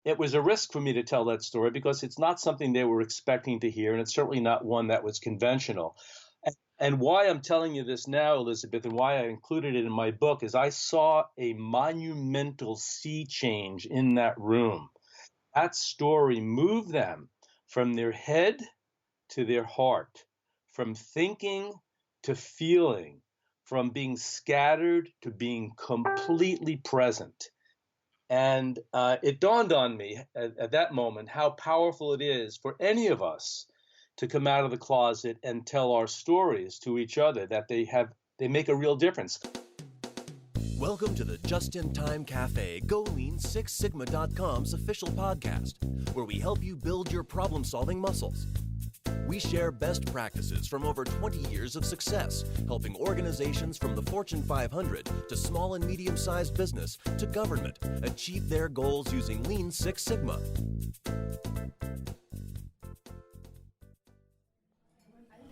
it was a risk for me to tell that story because it's not something they were expecting to hear, and it's certainly not one that was conventional. And why I'm telling you this now, Elizabeth, and why I included it in my book is I saw a monumental sea change in that room. That story moved them from their head to their heart, from thinking to feeling, from being scattered to being completely present. And it dawned on me at that moment how powerful it is for any of us to come out of the closet and tell our stories to each other, that they make a real difference. Welcome to the Just in Time Cafe GoLean6Sigma.com's official podcast, where we help you build your problem-solving muscles. We share best practices from over 20 years of success, helping organizations from the Fortune 500 to small and medium-sized business to government achieve their goals using Lean Six Sigma.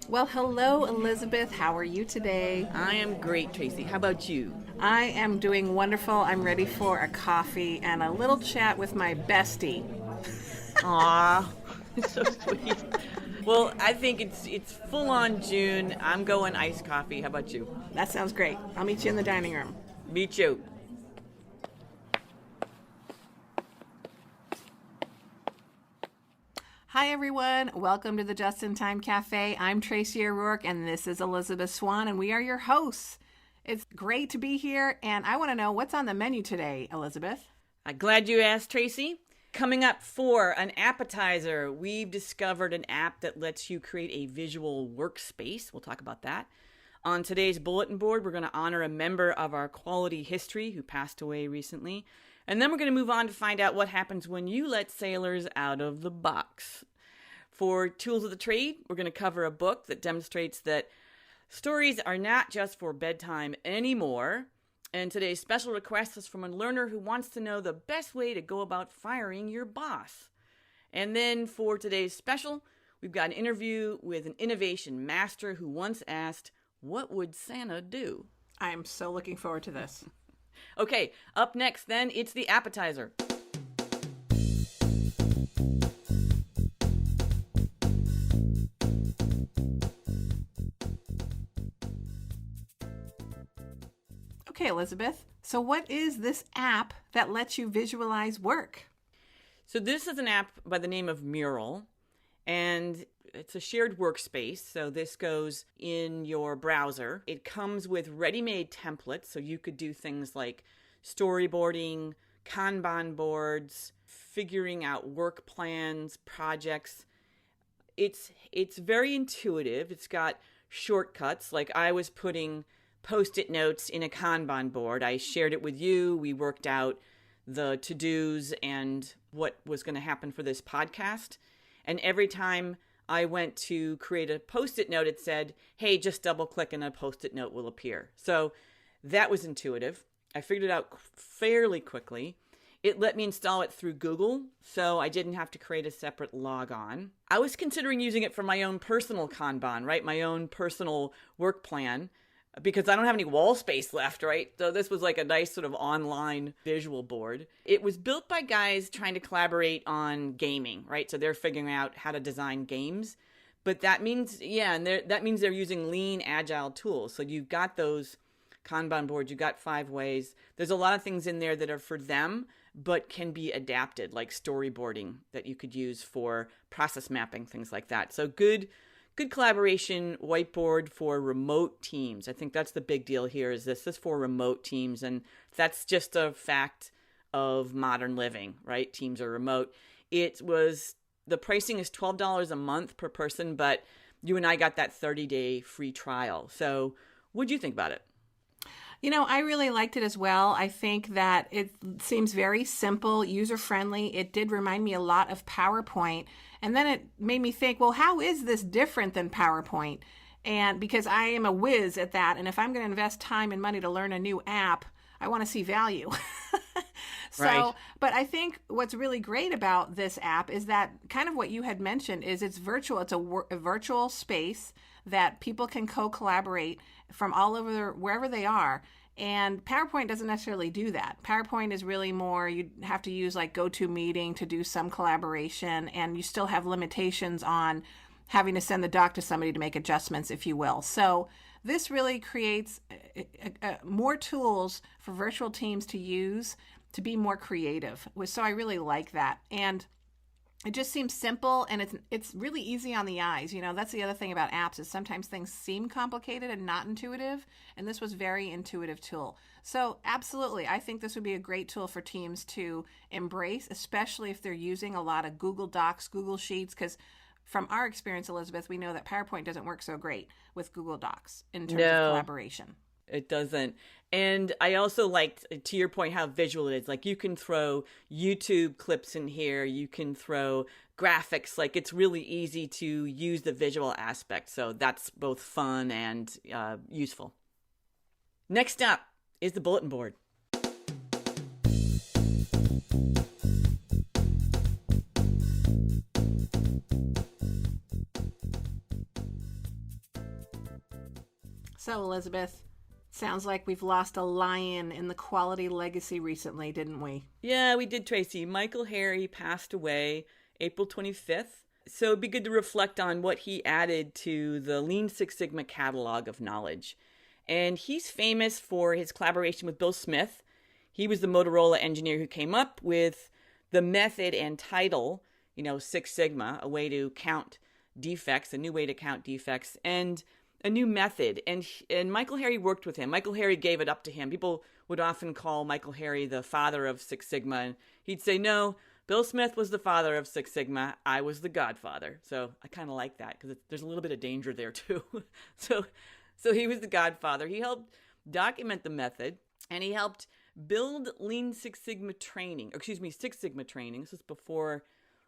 Well, hello, Elizabeth. How are you today? I am great, Tracy. How about you? I am doing wonderful. I'm ready for a coffee and a little chat with my bestie. Aw, so sweet. Well, I think it's full-on June. I'm going iced coffee. How about you? That sounds great. I'll meet you in the dining room. Meet you. Hi, everyone. Welcome to the Just in Time Cafe. I'm Tracy O'Rourke, and this is Elizabeth Swan, and we are your hosts. It's great to be here, and I want to know what's on the menu today, Elizabeth. I'm glad you asked, Tracy. Coming up for an appetizer, we've discovered an app that lets you create a visual workspace. We'll talk about that. On today's bulletin board, we're going to honor a member of our quality history who passed away recently. And then we're going to move on to find out what happens when you let sailors out of the box. For Tools of the Trade, we're going to cover a book that demonstrates that stories are not just for bedtime anymore. And today's special request is from a learner who wants to know the best way to go about firing your boss. And then for today's special, we've got an interview with an innovation master who once asked, "What would Santa do?" I am so looking forward to this. Okay, up next then, it's the appetizer. Okay, Elizabeth. So what is this app that lets you visualize work? So this is an app by the name of Mural, and it's a shared workspace. So this goes in your browser. It comes with ready-made templates, so you could do things like storyboarding, Kanban boards, figuring out work plans, projects. It's very intuitive. It's got shortcuts. Like I was putting Post-it notes in a Kanban board. I shared it with you. We worked out the to-dos and what was going to happen for this podcast. And every time I went to create a Post-it note, it said, hey, just double click and a Post-it note will appear. So that was intuitive. I figured it out fairly quickly. It let me install it through Google, so I didn't have to create a separate logon. I was considering using it for my own personal Kanban, right? My own personal work plan, because I don't have any wall space left, right? So this was like a nice sort of online visual board. It was built by guys trying to collaborate on gaming, right? So they're figuring out how to design games. But that means, that means they're using lean, agile tools. So you've got those Kanban boards, you've got 5 ways. There's a lot of things in there that are for them, but can be adapted, like storyboarding that you could use for process mapping, things like that. So good collaboration whiteboard for remote teams. I think that's the big deal here is this is for remote teams. And that's just a fact of modern living, right? Teams are remote. The pricing is $12 a month per person, but you and I got that 30-day free trial. So what'd you think about it? You know, I really liked it as well. I think that it seems very simple, user-friendly. It did remind me a lot of PowerPoint. And then it made me think, well, how is this different than PowerPoint? And because I am a whiz at that, and if I'm going to invest time and money to learn a new app, I want to see value. Right. But I think what's really great about this app is that kind of what you had mentioned is it's virtual. It's a virtual space that people can co-collaborate from all over wherever they are. And PowerPoint doesn't necessarily do that. PowerPoint is really more, you have to use like GoToMeeting to do some collaboration, and you still have limitations on having to send the doc to somebody to make adjustments, if you will. So this really creates more tools for virtual teams to use to be more creative. So I really like that. And it just seems simple, and it's really easy on the eyes. You know, that's the other thing about apps is sometimes things seem complicated and not intuitive, and this was a very intuitive tool. So absolutely, I think this would be a great tool for teams to embrace, especially if they're using a lot of Google Docs, Google Sheets, because from our experience, Elizabeth, we know that PowerPoint doesn't work so great with Google Docs in terms of collaboration. It doesn't. And I also liked, to your point, how visual it is. Like you can throw YouTube clips in here. You can throw graphics. Like it's really easy to use the visual aspect. So that's both fun and useful. Next up is the bulletin board. So, Elizabeth, sounds like we've lost a lion in the quality legacy recently, didn't we? Yeah, we did, Tracy. Michael Harry passed away April 25th. So it'd be good to reflect on what he added to the Lean Six Sigma catalog of knowledge. And he's famous for his collaboration with Bill Smith. He was the Motorola engineer who came up with the method and title, Six Sigma, a way to count defects, a new way to count defects, and a new method. And Michael Harry worked with him. Michael Harry gave it up to him. People would often call Michael Harry the father of Six Sigma, and he'd say, no, Bill Smith was the father of Six Sigma. I was the godfather. So I kind of like that because there's a little bit of danger there too. So he was the godfather. He helped document the method, and he helped build Six Sigma training. This was before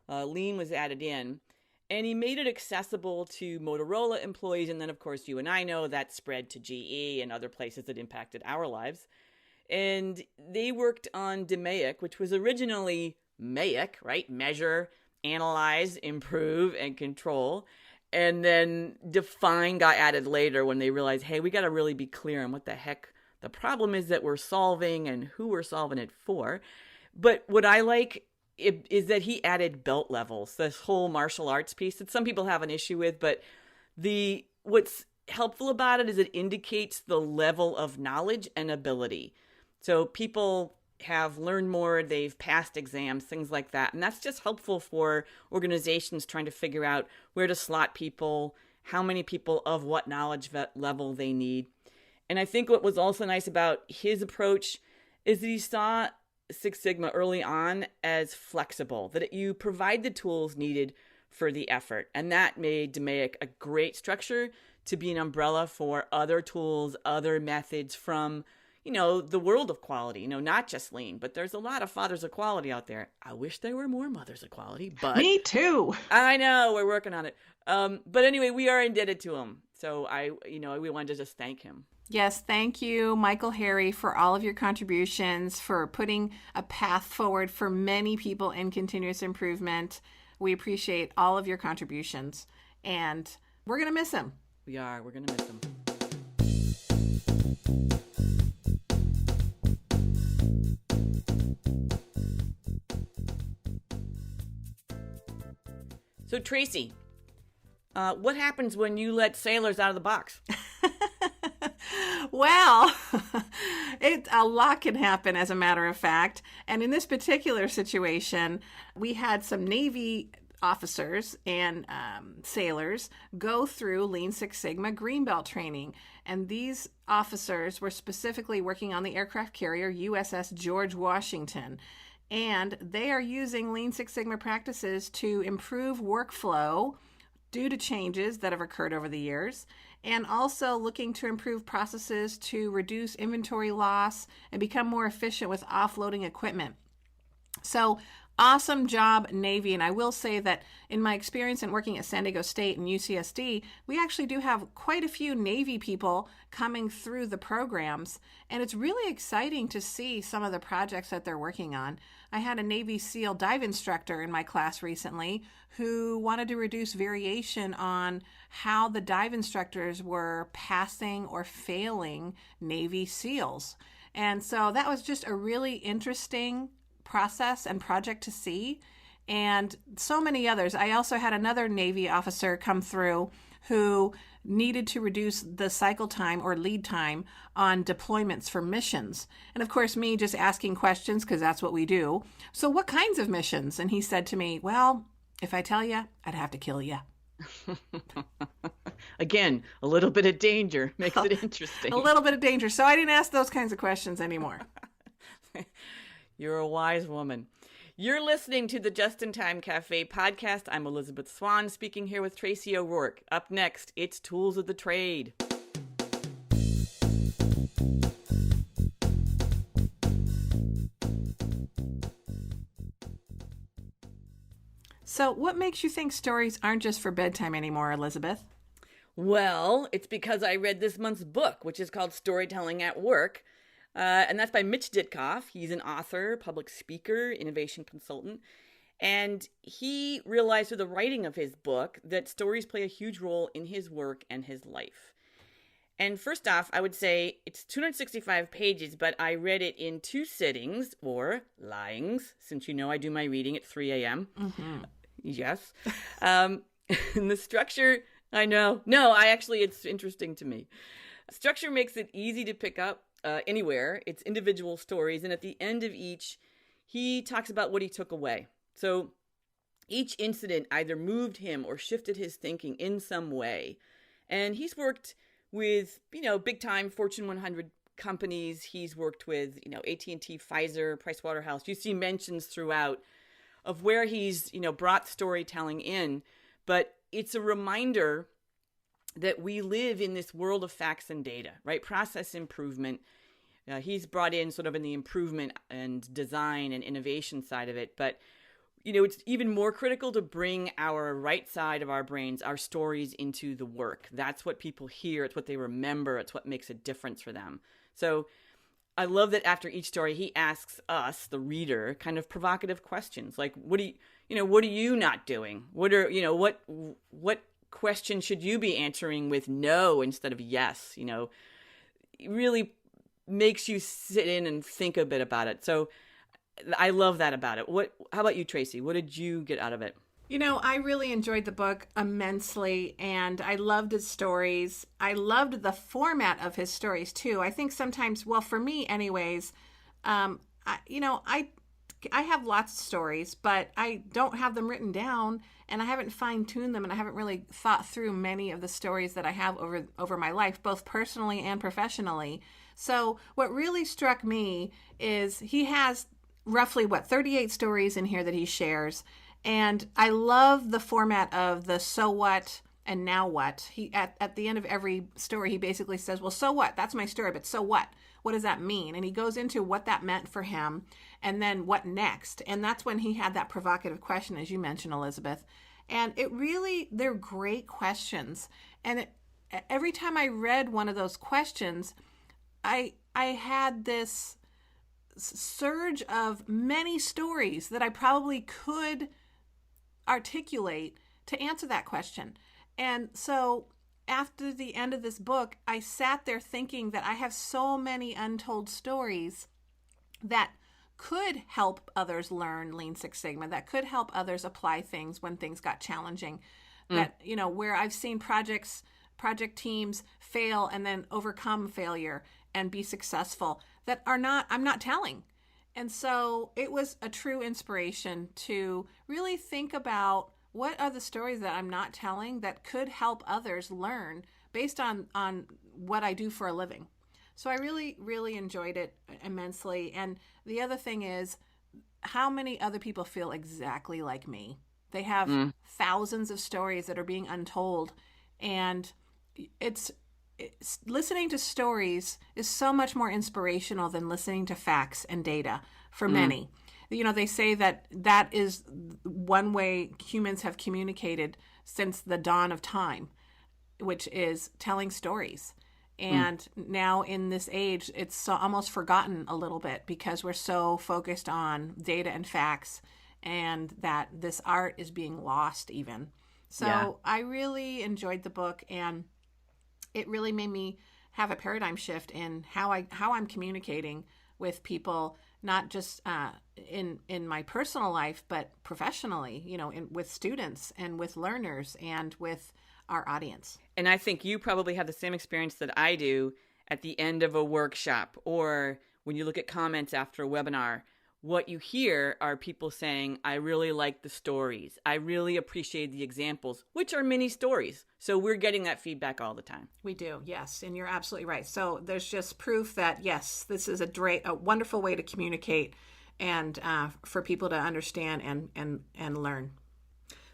Lean was added in. And he made it accessible to Motorola employees. And then, of course, you and I know that spread to GE and other places that impacted our lives. And they worked on DMAIC, which was originally MAIC, right? Measure, analyze, improve, and control. And then define got added later when they realized, hey, we got to really be clear on what the heck the problem is that we're solving and who we're solving it for. But what I like is that he added belt levels, this whole martial arts piece that some people have an issue with, but what's helpful about it is it indicates the level of knowledge and ability. So people have learned more, they've passed exams, things like that. And that's just helpful for organizations trying to figure out where to slot people, how many people of what knowledge level they need. And I think what was also nice about his approach is that he saw Six Sigma early on as flexible, that you provide the tools needed for the effort. And that made DMAIC a great structure to be an umbrella for other tools, other methods from, the world of quality, not just Lean, but there's a lot of fathers of quality out there. I wish there were more mothers of quality, but me too. I know, we're working on it. But anyway, we are indebted to him. So we wanted to just thank him. Yes, thank you, Michael Harry, for all of your contributions, for putting a path forward for many people in continuous improvement. We appreciate all of your contributions, and we're going to miss him. We are. We're going to miss him. So, Tracy, what happens when you let sailors out of the box? Well, a lot can happen, as a matter of fact. And in this particular situation, we had some Navy officers and sailors go through Lean Six Sigma Greenbelt training. And these officers were specifically working on the aircraft carrier USS George Washington. And they are using Lean Six Sigma practices to improve workflow due to changes that have occurred over the years, and also looking to improve processes to reduce inventory loss and become more efficient with offloading equipment. So Awesome job, Navy. And I will say that in my experience in working at San Diego State and UCSD, we actually do have quite a few Navy people coming through the programs. And it's really exciting to see some of the projects that they're working on. I had a Navy SEAL dive instructor in my class recently who wanted to reduce variation on how the dive instructors were passing or failing Navy SEALs. And so that was just a really interesting process and project to see, and so many others. I also had another Navy officer come through who needed to reduce the cycle time or lead time on deployments for missions. And of course, me just asking questions because that's what we do. So what kinds of missions? And he said to me, well, if I tell you, I'd have to kill you. Again, a little bit of danger makes it interesting. A little bit of danger. So I didn't ask those kinds of questions anymore. You're a wise woman. You're listening to the Just in Time Cafe podcast. I'm Elizabeth Swan, speaking here with Tracy O'Rourke. Up next, it's Tools of the Trade. So what makes you think stories aren't just for bedtime anymore, Elizabeth? Well, it's because I read this month's book, which is called Storytelling at Work. And that's by Mitch Ditkoff. He's an author, public speaker, innovation consultant. And he realized through the writing of his book that stories play a huge role in his work and his life. And first off, I would say it's 265 pages, but I read it in 2 sittings, or lyings, since you know I do my reading at 3 a.m. Mm-hmm. Yes. And the structure, I know. No, it's interesting to me. Structure makes it easy to pick up anywhere. It's individual stories. And at the end of each, he talks about what he took away. So each incident either moved him or shifted his thinking in some way. And he's worked with, big time Fortune 100 companies. He's worked with, AT&T, Pfizer, Pricewaterhouse. You see mentions throughout of where he's, brought storytelling in. But it's a reminder that we live in this world of facts and data, right? Process improvement. He's brought in sort of in the improvement and design and innovation side of it. But, it's even more critical to bring our right side of our brains, our stories into the work. That's what people hear. It's what they remember. It's what makes a difference for them. So I love that after each story, he asks us, the reader, kind of provocative questions. Like, what are you not doing? What question should you be answering with no instead of yes? It really makes you sit in and think a bit about it. So I love that about it. How about you, Tracy? What did you get out of it? I really enjoyed the book immensely, and I loved his stories. I loved the format of his stories too. I think sometimes, well, for me anyways, I have lots of stories, but I don't have them written down, and I haven't fine-tuned them, and I haven't really thought through many of the stories that I have over my life, both personally and professionally. So what really struck me is he has roughly 38 stories in here that he shares. And I love the format of the so what and now what. He at the end of every story, he basically says, well, so what? That's my story, but so what? What does that mean? And he goes into what that meant for him and then what next. And that's when he had that provocative question, as you mentioned, Elizabeth. And they're great questions. And every time I read one of those questions, I had this surge of many stories that I probably could articulate to answer that question. And so after the end of this book, I sat there thinking that I have so many untold stories that could help others learn Lean Six Sigma, that could help others apply things when things got challenging, that, where I've seen project teams fail and then overcome failure and be successful that I'm not telling. And so it was a true inspiration to really think about what are the stories that I'm not telling that could help others learn based on what I do for a living. So I really, really enjoyed it immensely. And the other thing is how many other people feel exactly like me. They have thousands of stories that are being untold. And it's listening to stories is so much more inspirational than listening to facts and data for many. They say that is one way humans have communicated since the dawn of time, which is telling stories. And now in this age, it's almost forgotten a little bit because we're so focused on data and facts, and that this art is being lost even. So I really enjoyed the book, and it really made me have a paradigm shift in how I'm communicating with people, not just in my personal life, but professionally, with students and with learners and with our audience. And I think you probably have the same experience that I do at the end of a workshop, or when you look at comments after a webinar. What you hear are people saying, I really like the stories. I really appreciate the examples, which are mini stories. So we're getting that feedback all the time. We do, yes. And you're absolutely right. So there's just proof that, yes, this is a wonderful way to communicate and for people to understand and learn.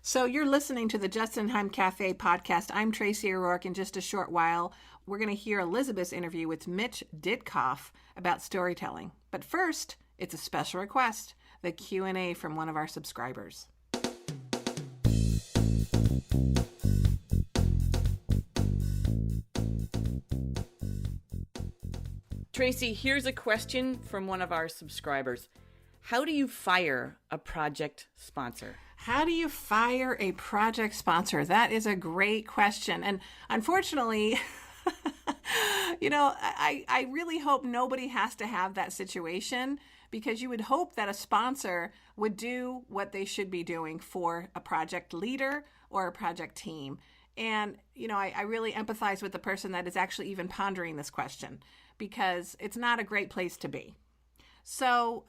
So you're listening to the Just in Time Cafe podcast. I'm Tracy O'Rourke. In just a short while, we're going to hear Elizabeth's interview with Mitch Ditkoff about storytelling. But first, it's a special request, the Q&A from one of our subscribers. Tracy, here's a question from one of our subscribers. How do you fire a project sponsor? How do you fire a project sponsor? That is a great question. And unfortunately, I really hope nobody has to have that situation, because you would hope that a sponsor would do what they should be doing for a project leader or a project team. And, I really empathize with the person that is actually even pondering this question, because it's not a great place to be. So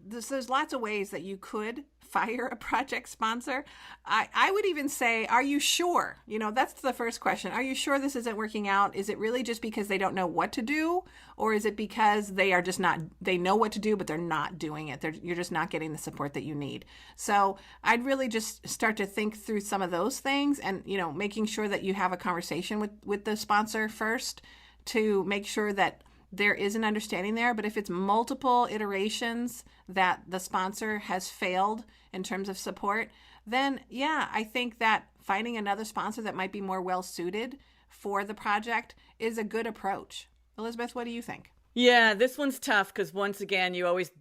there's lots of ways that you could fire a project sponsor. I would even say, are you sure? That's the first question. Are you sure this isn't working out? Is it really just because they don't know what to do? Or is it because they are just not, they know what to do, but they're not doing it? You're just not getting the support that you need. So I'd really just start to think through some of those things and, making sure that you have a conversation with the sponsor first to make sure that there is an understanding there. But if it's multiple iterations that the sponsor has failed in terms of support, then I think that finding another sponsor that might be more well suited for the project is a good approach. Elizabeth, what do you think? Yeah, this one's tough because once again, you always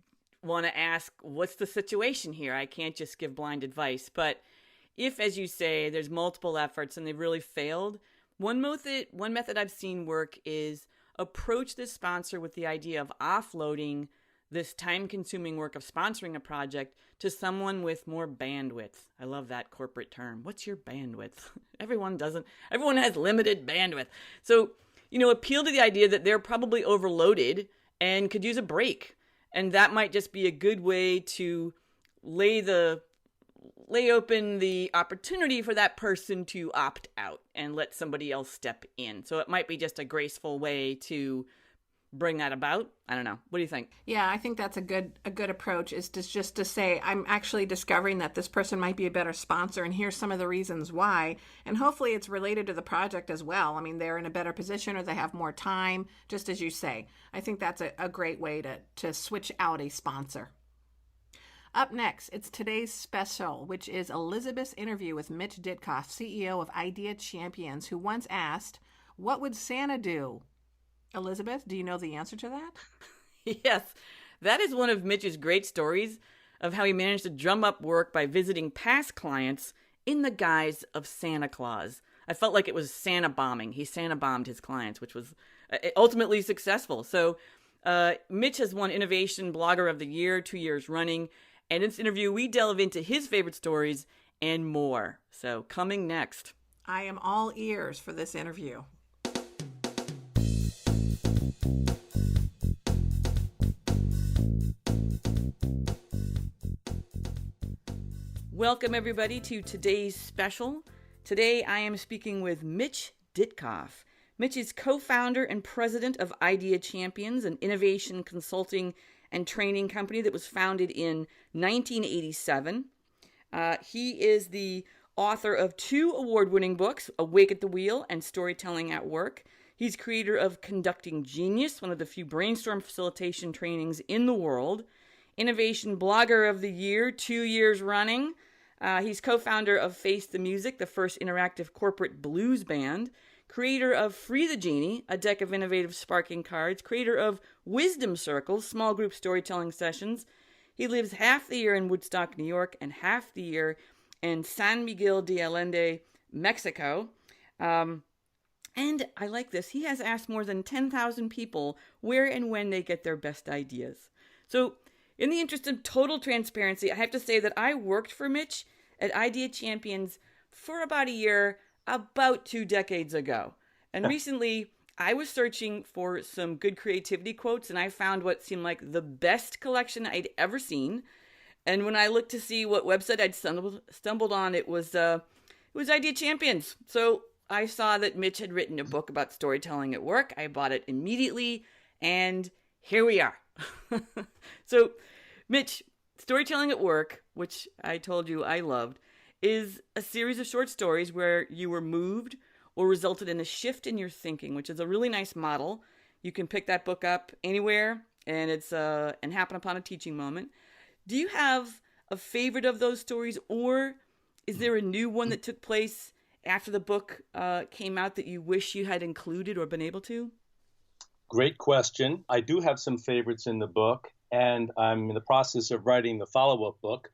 want to ask, what's the situation here? I can't just give blind advice. But if, as you say, there's multiple efforts and they've really failed, one method I've seen work is approach this sponsor with the idea of offloading this time-consuming work of sponsoring a project to someone with more bandwidth. I love that corporate term. What's your bandwidth? Everyone has limited bandwidth. So, appeal to the idea that they're probably overloaded and could use a break. And that might just be a good way to lay open the opportunity for that person to opt out and let somebody else step in. So it might be just a graceful way to bring that about. I don't know. What do you think? Yeah, I think that's a good approach, is just to say, I'm actually discovering that this person might be a better sponsor, and here's some of the reasons why. And hopefully it's related to the project as well. I mean, they're in a better position or they have more time, just as you say. I think that's a great way to switch out a sponsor. Up next, it's today's special, which is Elizabeth's interview with Mitch Ditkoff, CEO of Idea Champions, who once asked, what would Santa do? Elizabeth, do you know the answer to that? Yes, that is one of Mitch's great stories of how he managed to drum up work by visiting past clients in the guise of Santa Claus. I felt like it was Santa bombing. He Santa bombed his clients, which was ultimately successful. So Mitch has won Innovation Blogger of the Year 2 years running. And in this interview, we delve into his favorite stories and more. So coming next. I am all ears for this interview. Welcome, everybody, to today's special. Today, I am speaking with Mitch Ditkoff. Mitch is co-founder and president of Idea Champions, an innovation consulting and training company that was founded in 1987. He is the author of 2 award-winning books, Awake at the Wheel and Storytelling at Work. He's creator of Conducting Genius, one of the few brainstorm facilitation trainings in the world. Innovation Blogger of the Year, 2 years running. He's co-founder of Face the Music, the first interactive corporate blues band. Creator of Free the Genie, a deck of innovative sparking cards. Creator of Wisdom Circles, small group storytelling sessions. He lives half the year in Woodstock, New York, and half the year in San Miguel de Allende, Mexico. And I like this. He has asked more than 10,000 people where and when they get their best ideas. So, in the interest of total transparency, I have to say that I worked for Mitch at Idea Champions for about a year, about 2 decades ago. And recently, I was searching for some good creativity quotes, and I found what seemed like the best collection I'd ever seen. And when I looked to see what website I'd stumbled on, it was Idea Champions. So I saw that Mitch had written a book about storytelling at work. I bought it immediately, and here we are. So, Mitch, Storytelling at Work, which I told you I loved, is a series of short stories where you were moved or resulted in a shift in your thinking, which is a really nice model. You can pick that book up anywhere, and it's and happen upon a teaching moment. Do you have a favorite of those stories, or is there a new one that took place after the book came out that you wish you had included or been able to? Great question. I do have some favorites in the book, and I'm in the process of writing the follow-up book.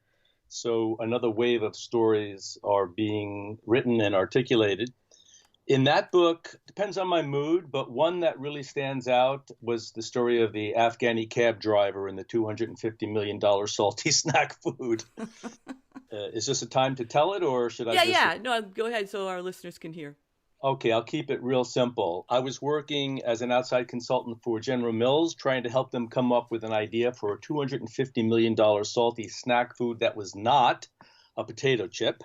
So another wave of stories are being written and articulated. In that book, depends on my mood, but one that really stands out was the story of the Afghani cab driver and the $250 million salty snack food. Is this a time to tell it, or should I? Yeah. No, go ahead so our listeners can hear. Okay, I'll keep it real simple. I was working as an outside consultant for General Mills, trying to help them come up with an idea for a $250 million salty snack food that was not a potato chip.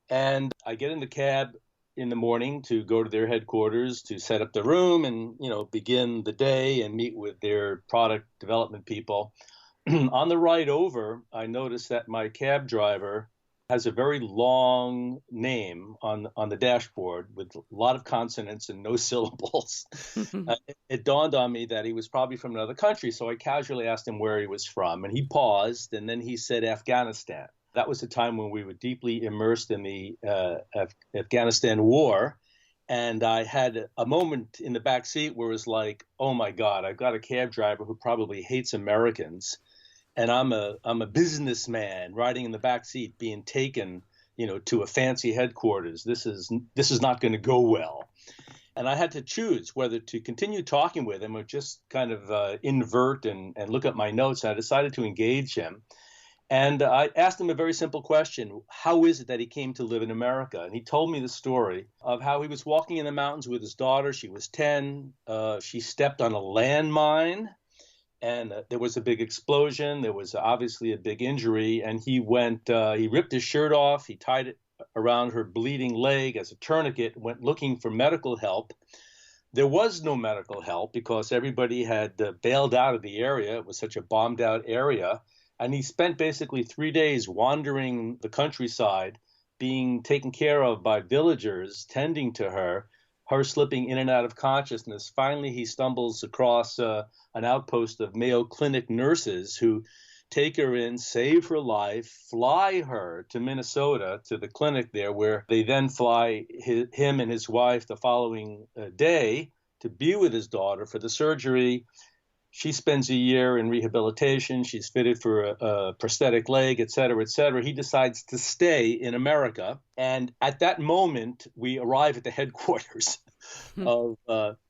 And I get in the cab in the morning to go to their headquarters to set up the room and, begin the day and meet with their product development people. On the ride over, I noticed that my cab driver has a very long name on the dashboard with a lot of consonants and no syllables. It dawned on me that he was probably from another country, so I casually asked him where he was from, and he paused, and then he said Afghanistan. That was a time when we were deeply immersed in the Afghanistan war, and I had a moment in the back seat where it was like, oh my God, I've got a cab driver who probably hates Americans. And I'm a businessman riding in the back seat, being taken, to a fancy headquarters. This is not going to go well. And I had to choose whether to continue talking with him or just kind of invert and look at my notes. And I decided to engage him. And I asked him a very simple question. How is it that he came to live in America? And he told me the story of how he was walking in the mountains with his daughter. She was 10. She stepped on a landmine. And there was a big explosion. There was obviously a big injury. And he ripped his shirt off. He tied it around her bleeding leg as a tourniquet, went looking for medical help. There was no medical help because everybody had bailed out of the area. It was such a bombed out area. And he spent basically 3 days wandering the countryside, being taken care of by villagers, tending to her slipping in and out of consciousness. Finally, he stumbles across an outpost of Mayo Clinic nurses who take her in, save her life, fly her to Minnesota, to the clinic there, where they then fly him and his wife the following day to be with his daughter for the surgery. She spends a year in rehabilitation. She's fitted for a prosthetic leg, et cetera, et cetera. He decides to stay in America. And at that moment, we arrive at the headquarters of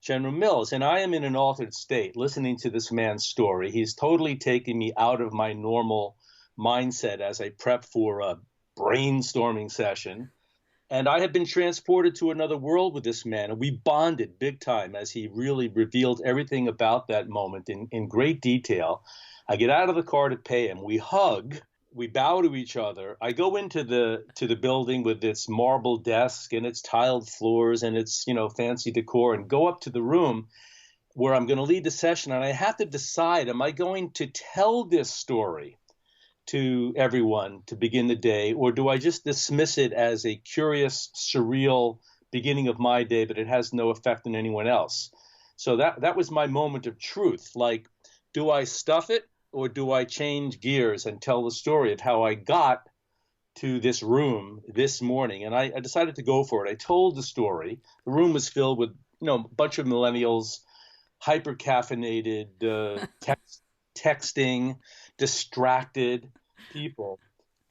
General Mills. And I am in an altered state listening to this man's story. He's totally taken me out of my normal mindset as I prep for a brainstorming session. And I had been transported to another world with this man, and we bonded big time as he really revealed everything about that moment in great detail. I get out of the car to pay him. We hug. We bow to each other. I go into the building with its marble desk and its tiled floors and its fancy decor, and go up to the room where I'm going to lead the session. And I have to decide: am I going to tell this story to everyone to begin the day, or do I just dismiss it as a curious, surreal beginning of my day, but it has no effect on anyone else? So that was my moment of truth. Like, do I stuff it or do I change gears and tell the story of how I got to this room this morning? And I decided to go for it. I told the story. The room was filled with, a bunch of millennials, hyper caffeinated, texting, distracted people.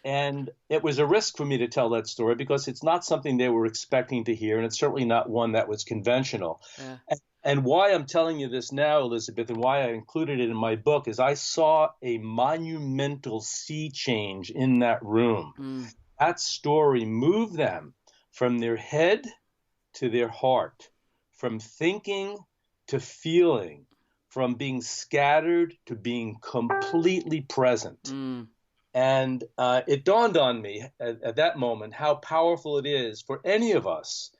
And it was a risk for me to tell that story because it's not something they were expecting to hear, and it's certainly not one that was conventional. Yeah. And why I'm telling you this now, Elizabeth, and why I included it in my book is I saw a monumental sea change in that room. That story moved them from their head to their heart, from thinking to feeling, from being scattered to being completely present. And it dawned on me at that moment how powerful it is for any of us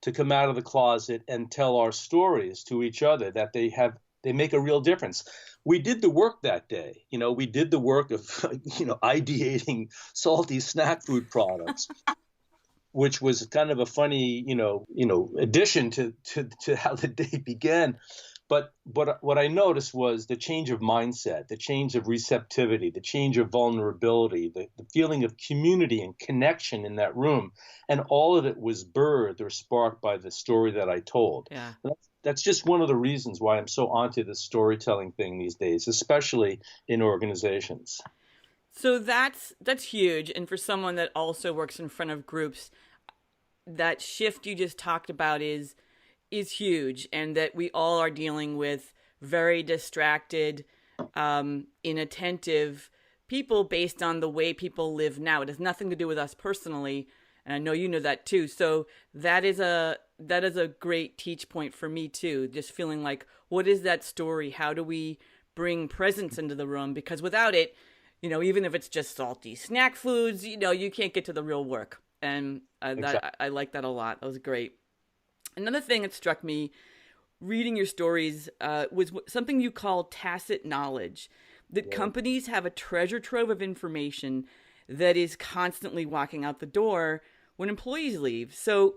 to come out of the closet and tell our stories to each other, that they make a real difference. We did the work that day. We did the work of, ideating salty snack food products, which was kind of a funny, addition to how the day began. But what I noticed was the change of mindset, the change of receptivity, the change of vulnerability, the feeling of community and connection in that room. And all of it was birthed or sparked by the story that I told. Yeah. That's just one of the reasons why I'm so onto this storytelling thing these days, especially in organizations. So that's huge. And for someone that also works in front of groups, that shift you just talked about is huge, and that we all are dealing with very distracted, inattentive people based on the way people live now. It has nothing to do with us personally, and I know you know that too. So that is a great teach point for me too, just feeling like, what is that story? How do we bring presence into the room? Because without it, even if it's just salty snack foods, you can't get to the real work. And Exactly. I like that a lot. That was great. Another thing that struck me reading your stories was something you call tacit knowledge, that companies have a treasure trove of information that is constantly walking out the door when employees leave. So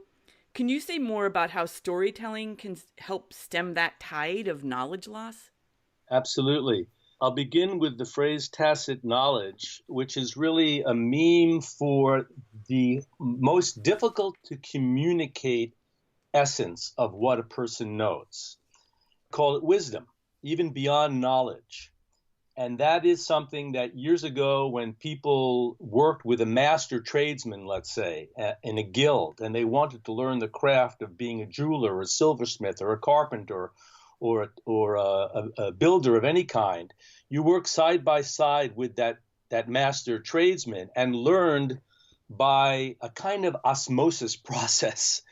can you say more about how storytelling can help stem that tide of knowledge loss? Absolutely. I'll begin with the phrase tacit knowledge, which is really a meme for the most difficult to communicate essence of what a person knows. Call it wisdom, even beyond knowledge. And that is something that years ago, when people worked with a master tradesman, let's say, in a guild, and they wanted to learn the craft of being a jeweler or a silversmith or a carpenter or a builder of any kind, you work side by side with that master tradesman and learned by a kind of osmosis process.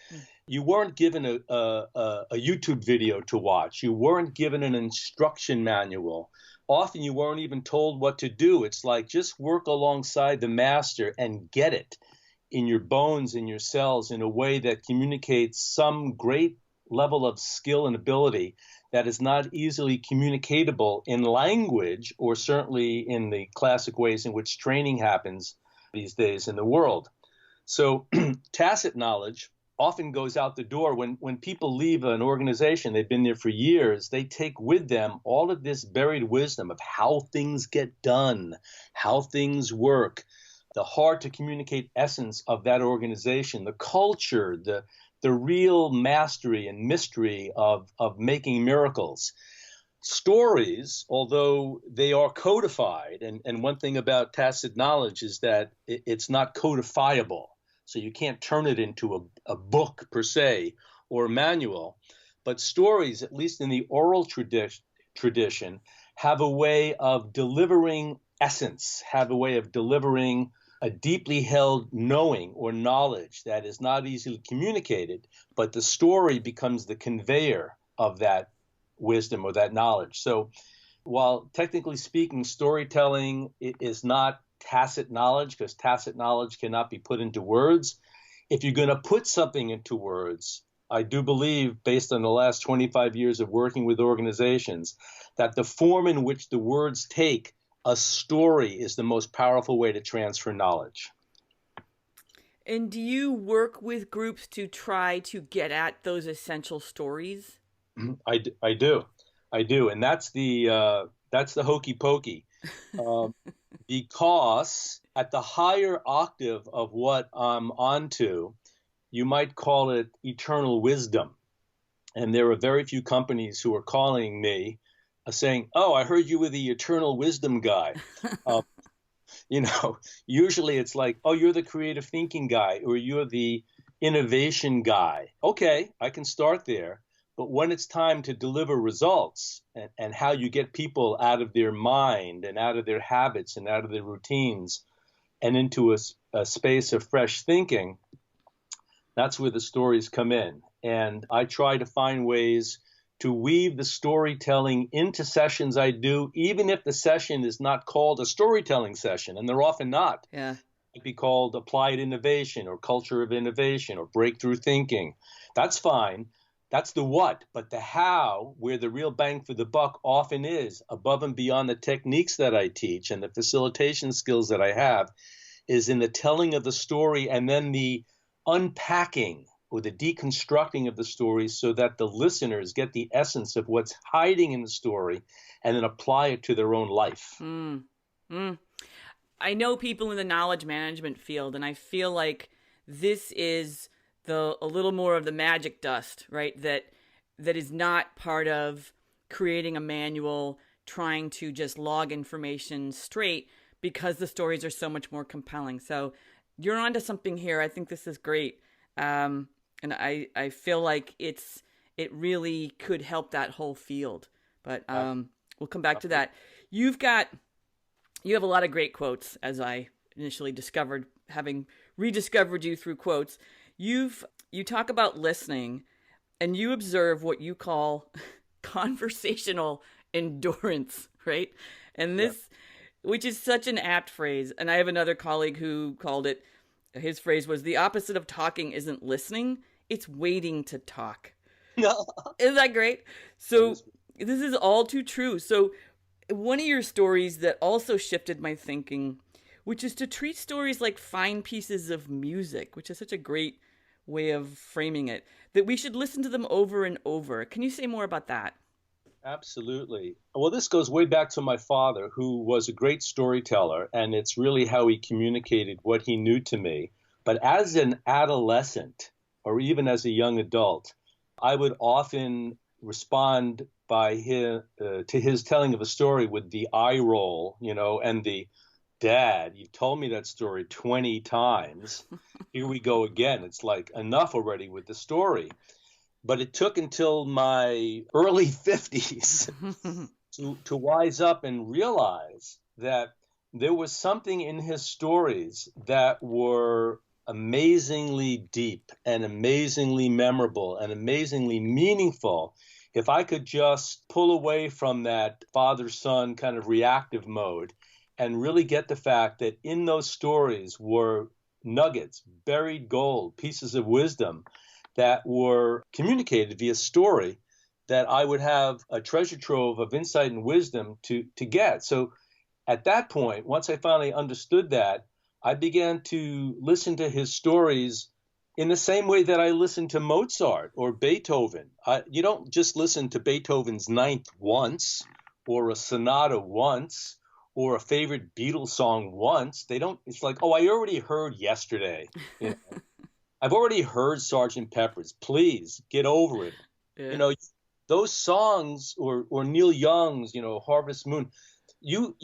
You weren't given a YouTube video to watch. You weren't given an instruction manual. Often you weren't even told what to do. It's like just work alongside the master and get it in your bones, in your cells, in a way that communicates some great level of skill and ability that is not easily communicatable in language, or certainly in the classic ways in which training happens these days in the world. So tacit knowledge often goes out the door. When people leave an organization, they've been there for years, they take with them all of this buried wisdom of how things get done, how things work, the hard to communicate essence of that organization, the culture, the real mastery and mystery of making miracles. Stories, although they are codified, and one thing about tacit knowledge is that it's not codifiable. So you can't turn it into a book per se or a manual. But stories, at least in the oral tradition, have a way of delivering essence, have a way of delivering a deeply held knowing or knowledge that is not easily communicated, but the story becomes the conveyor of that wisdom or that knowledge. So while technically speaking, storytelling is not tacit knowledge, because tacit knowledge cannot be put into words. If you're going to put something into words, I do believe, based on the last 25 years of working with organizations, that the form in which the words take a story is the most powerful way to transfer knowledge. And do you work with groups to try to get at those essential stories? I do. And that's the hokey pokey. um, because at the higher octave of what I'm onto, you might call it eternal wisdom. And there are very few companies who are calling me saying, "Oh, I heard you were the eternal wisdom guy." Uh, usually it's like, "Oh, you're the creative thinking guy, or you're the innovation guy." Okay, I can start there. But when it's time to deliver results and how you get people out of their mind and out of their habits and out of their routines and into a space of fresh thinking, that's where the stories come in. And I try to find ways to weave the storytelling into sessions I do, even if the session is not called a storytelling session, and they're often not. Yeah. It might be called applied innovation or culture of innovation or breakthrough thinking. That's fine. That's the what, but the how, where the real bang for the buck often is, above and beyond the techniques that I teach and the facilitation skills that I have, is in the telling of the story and then the unpacking or the deconstructing of the story so that the listeners get the essence of what's hiding in the story and then apply it to their own life. Mm. Mm. I know people in the knowledge management field, and I feel like this is a little more of the magic dust, right? That is not part of creating a manual, trying to just log information straight, because the stories are so much more compelling. So you're onto something here. I think this is great. And I feel like it really could help that whole field. But we'll come back to that. You have a lot of great quotes, as I initially discovered, having rediscovered you through quotes. You talk about listening, and you observe what you call conversational endurance, right? And this, which is such an apt phrase. And I have another colleague who called it, his phrase was, the opposite of talking isn't listening, it's waiting to talk. Isn't that great? So this is all too true. So one of your stories that also shifted my thinking, which is to treat stories like fine pieces of music, which is such a great way of framing it, that we should listen to them over and over. Can you say more about that? Absolutely. Well, this goes way back to my father, who was a great storyteller, and it's really how he communicated what he knew to me. But as an adolescent, or even as a young adult, I would often respond to his telling of a story with the eye roll, and the, "Dad, you've told me that story 20 times. Here we go again." It's like, enough already with the story. But it took until my early 50s to wise up and realize that there was something in his stories that were amazingly deep and amazingly memorable and amazingly meaningful if I could just pull away from that father-son kind of reactive mode and really get the fact that in those stories were nuggets, buried gold, pieces of wisdom that were communicated via story, that I would have a treasure trove of insight and wisdom to get. So at that point, once I finally understood that, I began to listen to his stories in the same way that I listen to Mozart or Beethoven. You don't just listen to Beethoven's Ninth once, or a sonata once, or a favorite Beatles song once. It's like, oh, I already heard yesterday. I've already heard Sgt. Pepper's. Please get over it. Yeah. Those songs, or Neil Young's, Harvest Moon, you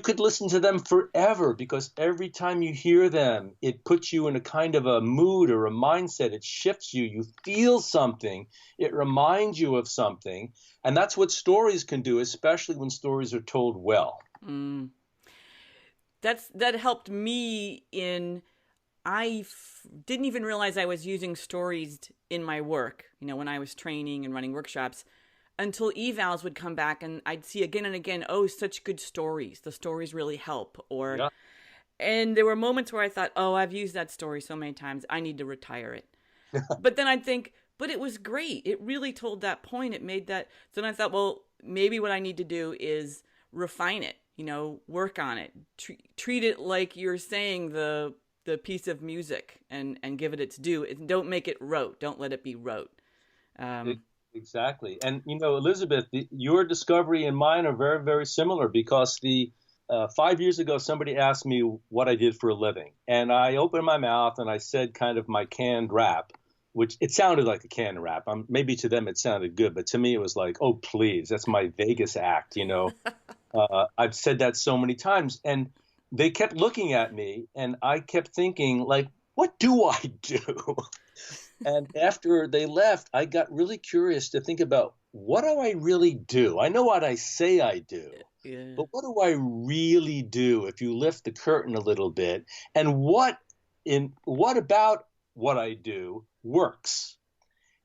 could listen to them forever, because every time you hear them, it puts you in a kind of a mood or a mindset. It shifts you. You feel something. It reminds you of something. And that's what stories can do, especially when stories are told well. Mm. That helped me in... I didn't even realize I was using stories in my work, when I was training and running workshops, until evals would come back and I'd see again and again, oh, such good stories. The stories really help. And there were moments where I thought, oh, I've used that story so many times, I need to retire it. But then I'd think, but it was great. It really told that point. It made that. So then I thought, well, maybe what I need to do is refine it, work on it, treat it like you're saying the piece of music, and give it its due. Don't make it rote. Don't let it be rote. Exactly. And, Elizabeth, your discovery and mine are very, very similar, because the 5 years ago, somebody asked me what I did for a living. And I opened my mouth and I said kind of my canned rap, which it sounded like a canned rap. Maybe to them it sounded good, but to me it was like, oh, please, that's my Vegas act, you know. I've said that so many times. And they kept looking at me and I kept thinking, like, what do I do? And after they left, I got really curious to think about, what do I really do? I know what I say I do. Yeah. But what do I really do if you lift the curtain a little bit? And what about what I do works?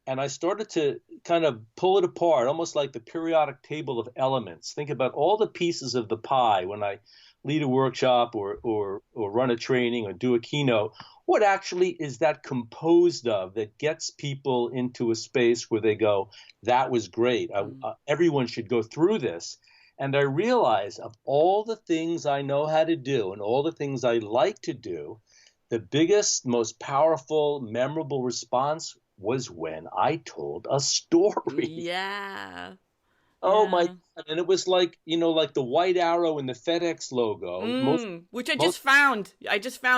And I started to kind of pull it apart, almost like the periodic table of elements. Think about all the pieces of the pie when I lead a workshop or run a training or do a keynote. What actually is that composed of that gets people into a space where they go, that was great. Everyone should go through this. And I realized, of all the things I know how to do and all the things I like to do, the biggest, most powerful, memorable response was when I told a story. Yeah. Oh my God. And it was like, you know, like the white arrow in the FedEx logo. Which I just found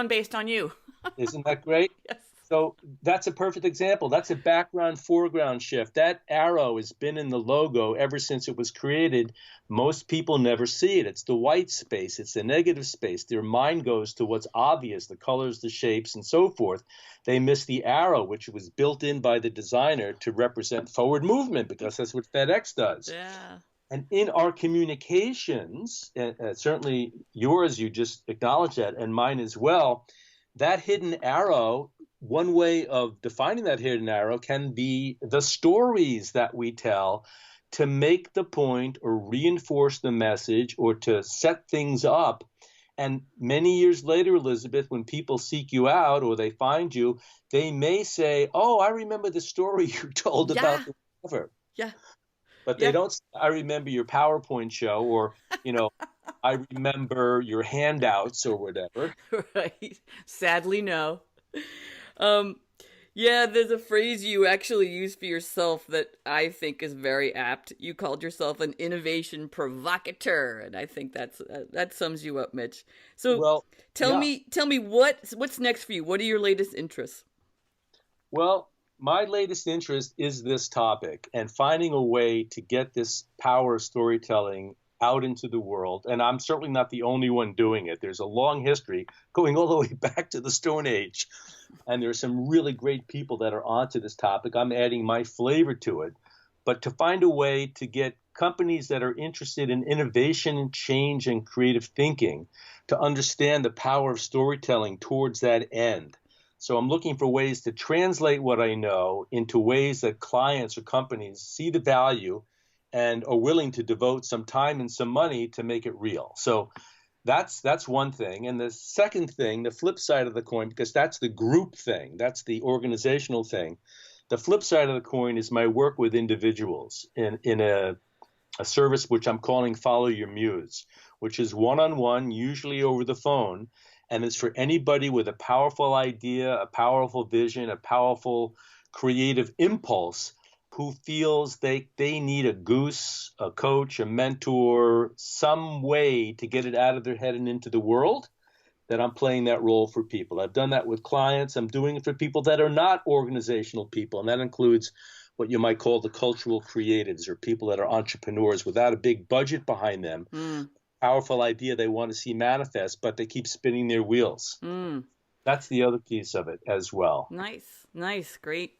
based on you. Isn't that great? Yes. So that's a perfect example. That's a background foreground shift. That arrow has been in the logo ever since it was created. Most people never see it. It's the white space. It's the negative space. Their mind goes to what's obvious, the colors, the shapes, and so forth. They miss the arrow, which was built in by the designer to represent forward movement, because that's what FedEx does. Yeah. And in our communications, certainly yours, you just acknowledged that, and mine as well, that hidden arrow, one way of defining that hidden arrow can be the stories that we tell to make the point or reinforce the message or to set things up. And many years later, Elizabeth, when people seek you out or they find you, they may say, oh, I remember the story you told about the cover. Yeah. But they don't say, I remember your PowerPoint show, or, you know, I remember your handouts or whatever. Right. Sadly, no. Yeah, there's a phrase you actually use for yourself that I think is very apt. You called yourself an innovation provocateur, and I think that sums you up, Mitch. So, well, tell me what's next for you? What are your latest interests? Well, my latest interest is this topic and finding a way to get this power of storytelling out into the world. And I'm certainly not the only one doing it. There's a long history going all the way back to the Stone Age. And there are some really great people that are onto this topic. I'm adding my flavor to it. But to find a way to get companies that are interested in innovation and change and creative thinking to understand the power of storytelling towards that end. So I'm looking for ways to translate what I know into ways that clients or companies see the value and are willing to devote some time and some money to make it real. So that's one thing. And the second thing, the flip side of the coin, because that's the group thing, that's the organizational thing. The flip side of the coin is my work with individuals in a service which I'm calling Follow Your Muse, which is one-on-one, usually over the phone. And it's for anybody with a powerful idea, a powerful vision, a powerful creative impulse who feels they need a goose, a coach, a mentor, some way to get it out of their head and into the world, that I'm playing that role for people. I've done that with clients. I'm doing it for people that are not organizational people, and that includes what you might call the cultural creatives, or people that are entrepreneurs without a big budget behind them. Powerful idea they want to see manifest, but they keep spinning their wheels. That's the other piece of it as well. Nice. Great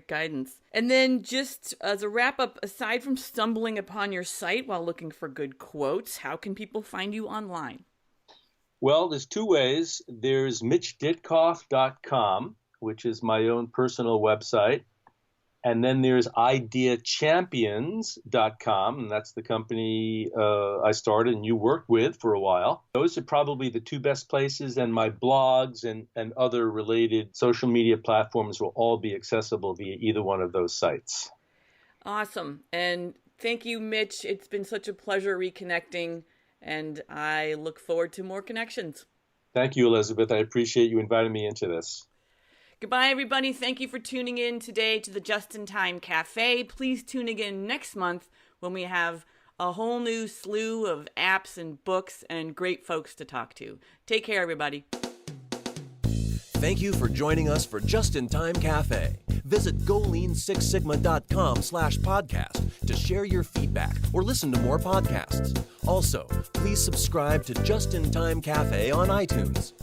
guidance. And then just as a wrap up, aside from stumbling upon your site while looking for good quotes, how can people find you online? Well, there's two ways. There's MitchDitkoff.com, which is my own personal website. And then there's IdeaChampions.com, and that's the company I started and you worked with for a while. Those are probably the two best places, and my blogs and other related social media platforms will all be accessible via either one of those sites. Awesome. And thank you, Mitch. It's been such a pleasure reconnecting, and I look forward to more connections. Thank you, Elizabeth. I appreciate you inviting me into this. Goodbye, everybody. Thank you for tuning in today to the Just in Time Cafe. Please tune again next month when we have a whole new slew of apps and books and great folks to talk to. Take care, everybody. Thank you for joining us for Just in Time Cafe. Visit golean6sigma.com/podcast to share your feedback or listen to more podcasts. Also, please subscribe to Just in Time Cafe on iTunes.